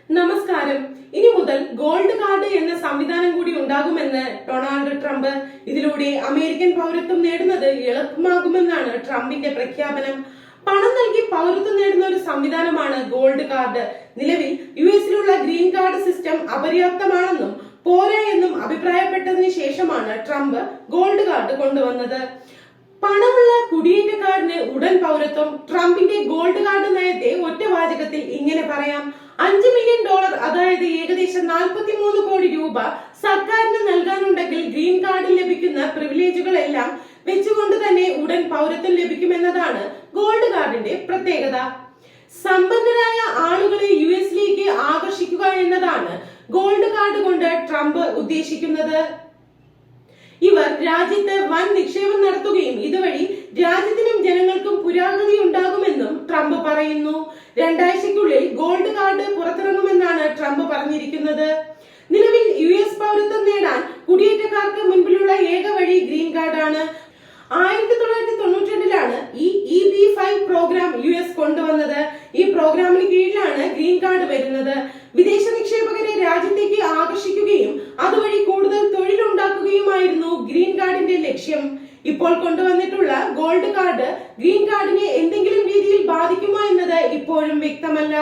നമസ്കാരം. ഇനി മുതൽ ഗോൾഡ് കാർഡ് എന്ന സംവിധാനം കൂടി ഉണ്ടാകുമെന്ന് ഡൊണാൾഡ് ട്രംപ്. ഇതിലൂടെ അമേരിക്കൻ പൗരത്വം നേടുന്നത് എളുപ്പമാകുമെന്നാണ് ട്രംപിന്റെ പ്രഖ്യാപനം. പണം നൽകി പൗരത്വം നേടുന്ന ഒരു സംവിധാനമാണ് ഗോൾഡ് കാർഡ്. നിലവിൽ യുഎസിലുള്ള ഗ്രീൻ കാർഡ് സിസ്റ്റം അപര്യാപ്തമാണെന്നും പോരാ എന്നും അഭിപ്രായപ്പെട്ടതിന് ശേഷമാണ് ട്രംപ് ഗോൾഡ് കാർഡ് കൊണ്ടുവന്നത്. പണമുള്ള കുടിയേറ്റക്കാരന് ഉടൻ പൗരത്വം. ട്രംപിന്റെ ഗോൾഡ് കാർഡ് നയത്തെ ഒറ്റ വാചകത്തിൽ ഇങ്ങനെ പറയാം: $5 മില്യൺ, അതായത് ഏകദേശം 43 കോടി രൂപ സർക്കാരിന് നൽകാനുണ്ടെങ്കിൽ ഗ്രീൻ കാർഡിൽ ലഭിക്കുന്ന പ്രിവിലേജുകളെല്ലാം വെച്ചുകൊണ്ട് തന്നെ ഉടൻ പൗരത്വം ലഭിക്കുമെന്നതാണ് ഗോൾഡ് കാർഡിന്റെ പ്രത്യേകത. സമ്പന്നരായ ആളുകളെ യുഎസിലേക്ക് ആകർഷിക്കുക എന്നതാണ് ഗോൾഡ് കാർഡ് കൊണ്ട് ട്രംപ് ഉദ്ദേശിക്കുന്നത്. ഇവർ രാജ്യത്ത് വൻ നിക്ഷേപം നടത്തുകയും ഇതുവഴി രാജ്യത്തിനും ജനങ്ങൾക്കും പുരോഗതി ഉണ്ടാകുമെന്നും ട്രംപ് പറയുന്നു. 2 ആഴ്ചയ്ക്കുള്ളിൽ ഗോൾഡ് കാർഡ് പുറത്തിറങ്ങുമെന്നാണ് ട്രംപ് പറഞ്ഞിരിക്കുന്നത്. നിലവിൽ യുഎസ് പൗരത്വം നേടാൻ കുടിയേറ്റക്കാർക്ക് മുൻപിലുള്ള ഏക വഴി ഗ്രീൻ കാർഡാണ്. 1992-ലാണ് ഈ EB-5 പ്രോഗ്രാം യുഎസ് കൊണ്ടുവന്നത്. ഈ പ്രോഗ്രാമിന് കീഴിലാണ് ഗ്രീൻ കാർഡ് വരുന്നത്. വിദേശ നിക്ഷേപകരെ രാജ്യത്തേക്ക് ആകർഷിക്കുകയും അതുവഴി കൂടുതൽ തൊഴിലുണ്ടാക്കുകയുമായിരുന്നു ഗ്രീൻ കാർഡിന്റെ ലക്ഷ്യം. ഇപ്പോൾ കൊണ്ടുവന്നിട്ടുള്ള ഗോൾഡ് കാർഡ് ഗ്രീൻ കാർഡിനെ എന്തെങ്കിലും രീതിയിൽ ബാധിക്കുമോ എന്നത് ഇപ്പോഴും വ്യക്തമല്ല.